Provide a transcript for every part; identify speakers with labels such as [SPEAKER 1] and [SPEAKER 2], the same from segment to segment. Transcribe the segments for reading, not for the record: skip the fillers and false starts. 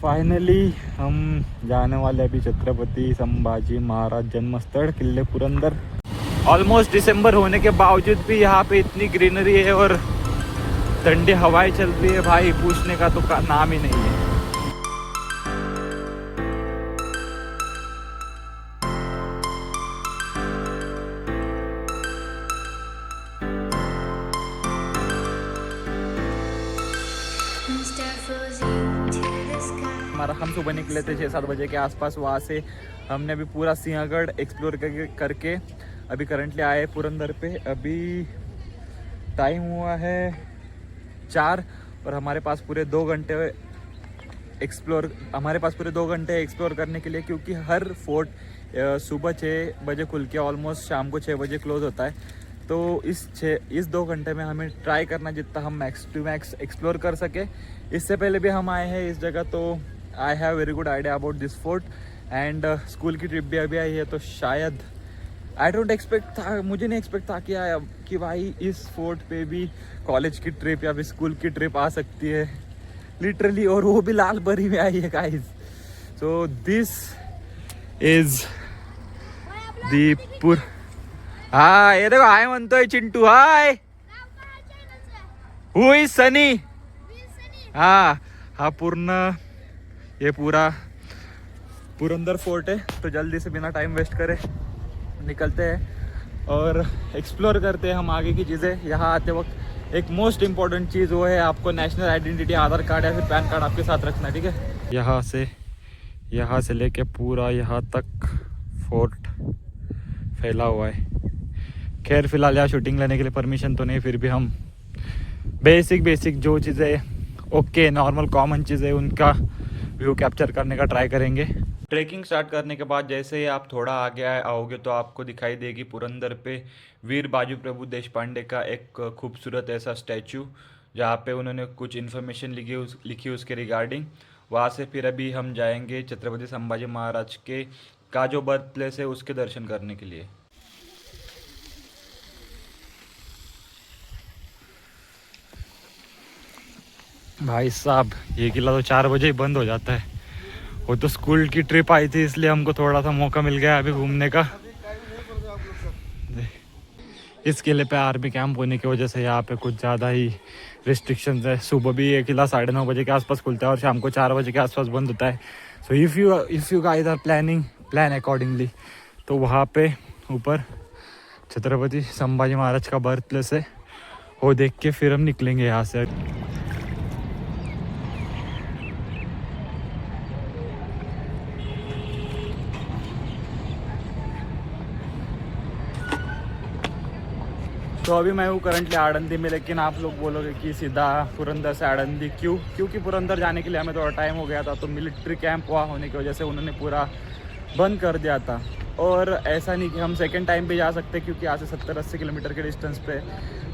[SPEAKER 1] Finally हम जाने वाले अभी छत्रपति संभाजी महाराज जन्मस्थल किले पुरंदर। ऑलमोस्ट दिसंबर होने के बावजूद भी यहाँ पे इतनी ग्रीनरी है और ठंडी हवाएं चल रही है भाई, पूछने का तो नाम ही नहीं है। हम सुबह निकले थे 6-7 बजे के आसपास। वहाँ से हमने अभी पूरा सिंहगढ़ एक्सप्लोर करके अभी करंटली आए पुरंदर पे। अभी टाइम हुआ है 4 और हमारे पास पूरे 2 घंटे एक्सप्लोर करने के लिए, क्योंकि हर फोर्ट सुबह 6 बजे खुल के ऑलमोस्ट शाम को 6 बजे क्लोज होता है। तो इस 2 घंटे में हमें ट्राई करना जितना हम मैक्स टू मैक्स एक्सप्लोर कर सके। इससे पहले भी हम आए हैं इस जगह, तो I have very good idea about this fort. And school की ट्रिप भी अभी आई है, तो शायद मुझे नहीं एक्सपेक्ट था कि भाई इस फोर्ट पे भी कॉलेज की ट्रिप या फिर स्कूल की ट्रिप आ सकती है लिटरली, और वो भी लाल बरी में आई है guys. So this is Dipur. हाँ ये देखो, हाय म्हणतोय Chintu, hi. Who is Sunny? हाँ ये पूरा पुरंदर फोर्ट है। तो जल्दी से बिना टाइम वेस्ट करे निकलते हैं और एक्सप्लोर करते हैं हम आगे की चीज़ें। यहाँ आते वक्त एक मोस्ट इम्पॉर्टेंट चीज़ वो है, आपको नेशनल आइडेंटिटी आधार कार्ड या फिर पैन कार्ड आपके साथ रखना, ठीक है। यहाँ से लेके पूरा यहाँ तक फोर्ट फैला हुआ है। खैर फिलहाल यहाँ शूटिंग लेने के लिए परमिशन तो नहीं, फिर भी हम बेसिक जो चीज़ें ओके नॉर्मल कॉमन चीज़ें उनका व्यू कैप्चर करने का ट्राई करेंगे। ट्रैकिंग स्टार्ट करने के बाद जैसे ही आप थोड़ा आगे आओगे तो आपको दिखाई देगी पुरंदर पे वीर बाजू प्रभु देशपांडे का एक खूबसूरत ऐसा स्टैचू, जहाँ पे उन्होंने कुछ इन्फॉर्मेशन लिखी उसके रिगार्डिंग। वहाँ से फिर अभी हम जाएंगे छत्रपति संभाजी महाराज का जो बर्थ प्लेस है उसके दर्शन करने के लिए। भाई साहब ये किला तो 4 बजे ही बंद हो जाता है। वो तो स्कूल की ट्रिप आई थी इसलिए हमको थोड़ा सा मौका मिल गया अभी घूमने का। इस किले पे आर्मी कैंप होने की वजह से यहाँ पे कुछ ज़्यादा ही रिस्ट्रिक्शंस है। सुबह भी ये किला 9:30 बजे के आसपास खुलता है और शाम को 4 बजे के आसपास बंद होता है। So if you guys are plan accordingly, तो वहाँ पे ऊपर छत्रपति संभाजी महाराज का बर्थ प्लेस है, वो देख के फिर हम निकलेंगे यहाँ से। तो अभी मैं हूँ करंटली आड़ंदी में, लेकिन आप लोग बोलोगे कि सीधा पुरंदर से आड़ंदी क्यों? क्योंकि पुरंदर जाने के लिए हमें थोड़ा टाइम हो गया था, तो मिलिट्री कैंप वहाँ होने की वजह से उन्होंने पूरा बंद कर दिया था। और ऐसा नहीं कि हम सेकंड टाइम भी जा सकते, क्योंकि यहाँ से 70-80 किलोमीटर के डिस्टेंस पे,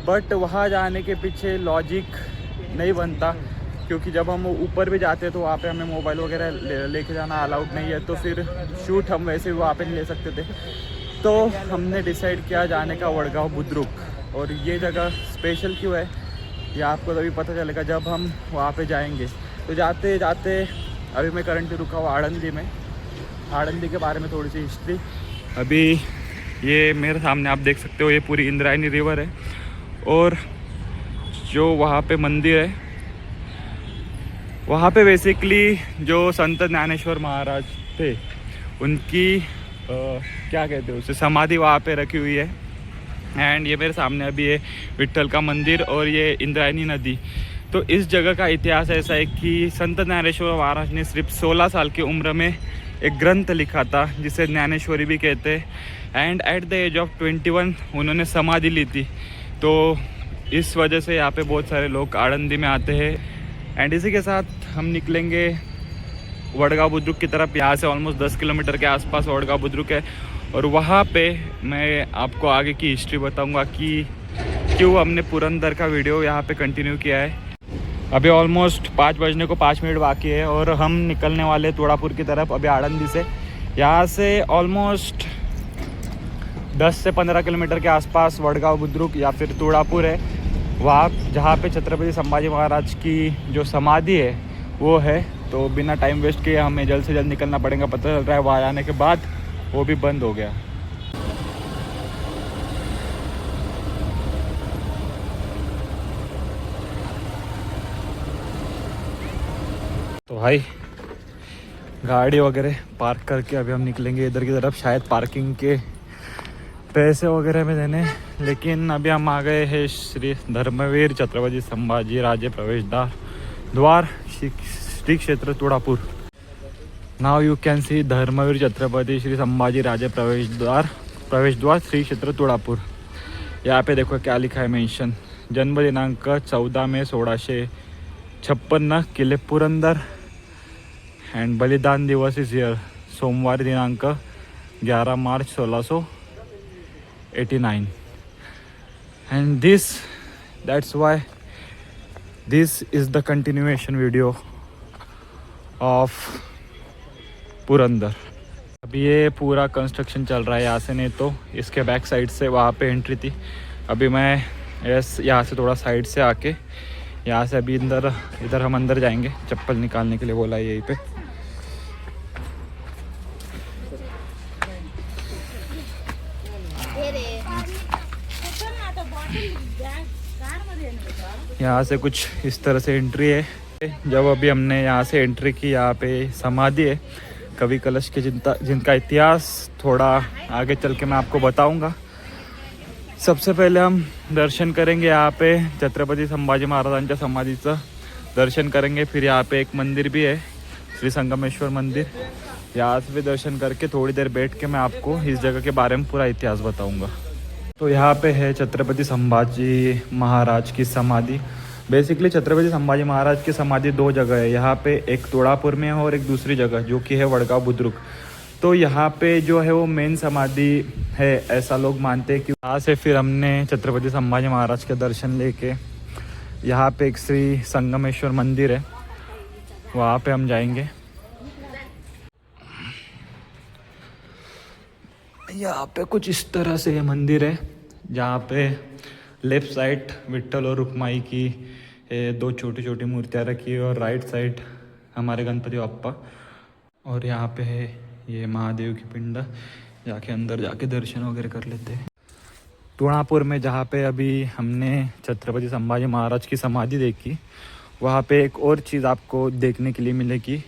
[SPEAKER 1] बट वहाँ जाने के पीछे लॉजिक नहीं बनता, क्योंकि जब हम ऊपर भी जाते हैं तो वहाँ पे हमें मोबाइल वगैरह लेके जाना अलाउड नहीं है, तो फिर शूट हम वैसे भी वहाँ पे नहीं ले सकते थे। तो हमने डिसाइड किया जाने का वडगांव बुद्रुक। और ये जगह स्पेशल क्यों है ये आपको तभी पता चलेगा जब हम वहाँ पे जाएंगे। तो जाते जाते अभी मैं करंटली रुका हुआ आड़ंदी में। आड़ंदी के बारे में थोड़ी सी हिस्ट्री। अभी ये मेरे सामने आप देख सकते हो, ये पूरी इंद्रायणी रिवर है, और जो वहाँ पे मंदिर है वहाँ पे बेसिकली जो संत ज्ञानेश्वर महाराज थे उनकी क्या कहते हैं उसे समाधि वहाँ पे रखी हुई है। एंड ये मेरे सामने अभी है विट्ठल का मंदिर और ये इंद्रायणी नदी। तो इस जगह का इतिहास ऐसा है कि संत ज्ञानेश्वर महाराज ने सिर्फ 16 साल की उम्र में एक ग्रंथ लिखा था जिसे ज्ञानेश्वरी भी कहते हैं। And at the age of 21 उन्होंने समाधि ली थी। तो इस वजह से यहाँ पे बहुत सारे लोग आड़ंदी में आते हैं। एंड इसी के साथ हम निकलेंगे वडगांव बुद्रुक की तरफ। यहाँ से ऑलमोस्ट 10 किलोमीटर के आसपास वडगांव बुद्रुक है, और वहाँ पे मैं आपको आगे की हिस्ट्री बताऊंगा कि क्यों हमने पुरंदर का वीडियो यहाँ पे कंटिन्यू किया है। अभी ऑलमोस्ट 5 बजने को 5 मिनट बाकी है और हम निकलने वाले तोड़ापुर की तरफ अभी आड़ंदी से। यहाँ से ऑलमोस्ट 10 से 15 किलोमीटर के आसपास वडगांव बुद्रुक या फिर तोड़ापुर है। वहाँ जहाँ पे छत्रपति संभाजी महाराज की जो समाधि है वो है। तो बिना टाइम वेस्ट किए हमें जल्द से जल्द निकलना पड़ेगा। पता चल रहा है वहाँ आने के बाद वो भी बंद हो गया। तो भाई गाड़ी वगैरह पार्क करके अभी हम निकलेंगे इधर की तरफ, शायद पार्किंग के पैसे वगैरह में देने। लेकिन अभी हम आ गए हैं श्री धर्मवीर छत्रपति संभाजी राजे प्रवेश द्वार श्री क्षेत्र Tulapur. Now you can see Dharmveer Chhatrapati Shri Sambhaji Raje प्रवेश द्वार श्री क्षेत्र तुड़ापुर। यहाँ पे देखो क्या लिखा है मेंशन। जन्म दिनांक 14 मई 1656 किले पुरंदर एंड बलिदान दिवस इस ईयर सोमवार दिनांक 11 मार्च 1689 and that's why this is the continuation video of Purandar. अभी ये पूरा कंस्ट्रक्शन चल रहा है यहाँ से, नहीं तो इसके बैक साइड से वहाँ पे एंट्री थी। अभी मैं यहाँ से थोड़ा साइड से आके यहाँ से अभी इधर हम अंदर जाएंगे। चप्पल निकालने के लिए बोला है यहीं पे। यहाँ से कुछ इस तरह से एंट्री है। जब अभी हमने यहाँ से एंट्री की, यहाँ पे समाधि है कवि कलश के जिनका इतिहास थोड़ा आगे चल के मैं आपको बताऊंगा। सबसे पहले हम दर्शन करेंगे यहाँ पे छत्रपति संभाजी महाराजांच्या समाधीचं दर्शन करेंगे। फिर यहाँ पे एक मंदिर भी है श्री संगमेश्वर मंदिर, यहाँ से भी दर्शन करके थोड़ी देर बैठ के मैं आपको इस जगह के बारे में पूरा इतिहास बताऊंगा। तो यहाँ पे है छत्रपति संभाजी महाराज की समाधि। बेसिकली छत्रपति संभाजी महाराज की समाधि दो जगह है यहाँ पे, एक तुड़ापुर में है और एक दूसरी जगह जो कि है वडगांव बुद्रुक। तो यहाँ पे जो है वो मेन समाधि है, ऐसा लोग मानते हैं। कि यहाँ से फिर हमने छत्रपति संभाजी महाराज के दर्शन लेके यहाँ पे एक श्री संगमेश्वर मंदिर है, वहाँ पे हम जाएंगे। यहाँ पे कुछ इस तरह से ये मंदिर है, जहाँ पे लेफ्ट साइड विट्ठल और रुक्माई की दो छोटी छोटी मूर्तियाँ रखी है और राइट साइड हमारे गणपति बप्पा। और यहाँ पे है ये महादेव की पिंड, जाके अंदर जाके दर्शन वगैरह कर लेते हैं। तुड़ापुर में जहाँ पे अभी हमने छत्रपति संभाजी महाराज की समाधि देखी, वहाँ पे एक और चीज़ आपको देखने के लिए मिलेगी,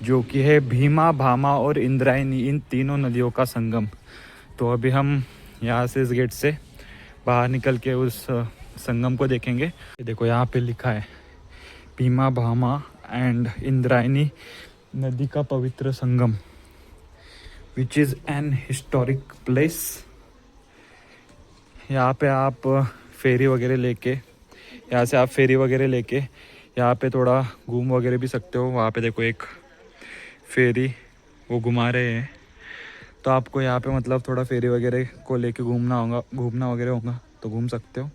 [SPEAKER 1] जो कि है भीमा, भामा और इंद्रायणी, इन तीनों नदियों का संगम। तो अभी हम यहाँ से इस गेट से बाहर निकल के उस संगम को देखेंगे। देखो यहाँ पे लिखा है भीमा, भामा एंड इंद्रायणी नदी का पवित्र संगम, which is an historic place. यहाँ पे आप फेरी वगैरह लेके, यहाँ से आप फेरी वगैरह लेके यहाँ पे थोड़ा घूम वगैरह भी सकते हो। वहाँ पे देखो एक फेरी वो घुमा रहे हैं, तो आपको यहाँ पे मतलब थोड़ा फेरी वगैरह को लेके घूमना वगैरह होगा तो घूम सकते हो।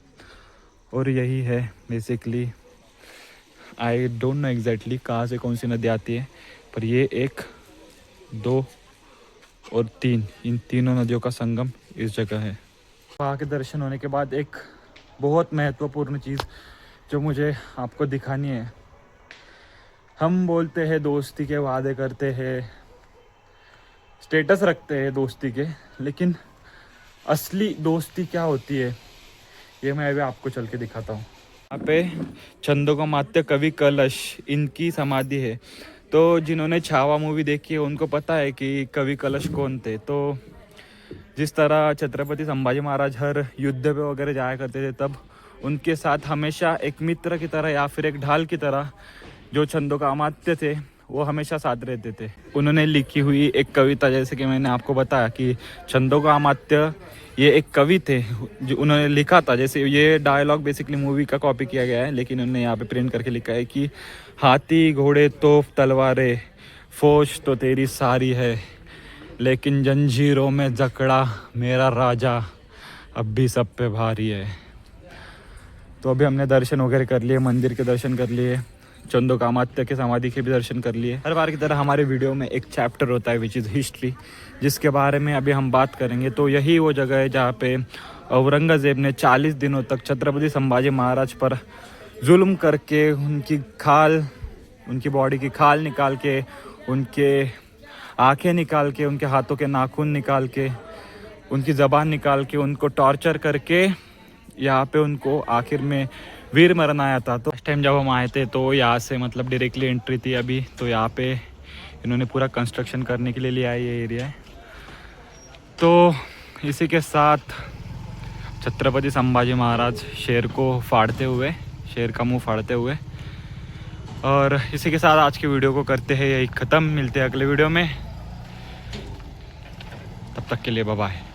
[SPEAKER 1] और यही है basically, I don't know exactly कहाँ से कौन सी नदी आती है, पर ये 1, 2 और 3, इन तीनों नदियों का संगम इस जगह है। वहाँ के दर्शन होने के बाद एक बहुत महत्वपूर्ण चीज़ जो मुझे आपको दिखानी है। हम बोलते हैं दोस्ती के वादे करते हैं, स्टेटस रखते हैं दोस्ती के, लेकिन असली दोस्ती क्या होती है ये मैं अभी आपको चल के दिखाता हूँ। यहाँ पे छंदोगमात्य कवि कलश, इनकी समाधि है। तो जिन्होंने छावा मूवी देखी है उनको पता है कि कवि कलश कौन थे। तो जिस तरह छत्रपति संभाजी महाराज हर युद्ध पे वगैरह जाया करते थे, तब उनके साथ हमेशा एक मित्र की तरह या फिर एक ढाल की तरह जो छंदोगमात्य थे वो हमेशा साथ रहते थे। उन्होंने लिखी हुई एक कविता, जैसे कि मैंने आपको बताया कि छंदोगमात्य ये एक कवि थे जो उन्होंने लिखा था। जैसे ये डायलॉग बेसिकली मूवी का कॉपी किया गया है, लेकिन उन्होंने यहाँ पे प्रिंट करके लिखा है कि हाथी घोड़े तोप तलवारें फौज तो तेरी सारी है, लेकिन जंजीरों में जकड़ा मेरा राजा अब भी सब पे भारी है। तो अभी हमने दर्शन वगैरह कर लिए, मंदिर के दर्शन कर लिए, छंदोगमात्य के समाधि के भी दर्शन कर लिए। हर बार की तरह हमारे वीडियो में एक चैप्टर होता है विच इज़ हिस्ट्री, जिसके बारे में अभी हम बात करेंगे। तो यही वो जगह है जहाँ पे औरंगज़ेब ने 40 दिनों तक छत्रपति संभाजी महाराज पर जुल्म करके उनकी खाल उनकी बॉडी की खाल निकाल के, उनके आँखें निकाल के, उनके हाथों के नाखून निकाल के, उनकी ज़बान निकाल के, उनको टॉर्चर करके यहाँ पे उनको आखिर में वीर मरण आया था। तो उस टाइम जब हम आए थे तो यहाँ से मतलब डायरेक्टली एंट्री थी अभी, तो यहाँ पे इन्होंने पूरा कंस्ट्रक्शन करने के लिए लिया है ये एरिया है। तो इसी के साथ छत्रपति संभाजी महाराज शेर को फाड़ते हुए, शेर का मुंह फाड़ते हुए, और इसी के साथ आज की वीडियो को करते हैं यही ख़त्म। मिलते हैं अगले वीडियो में, तब तक के लिए बाय बाय।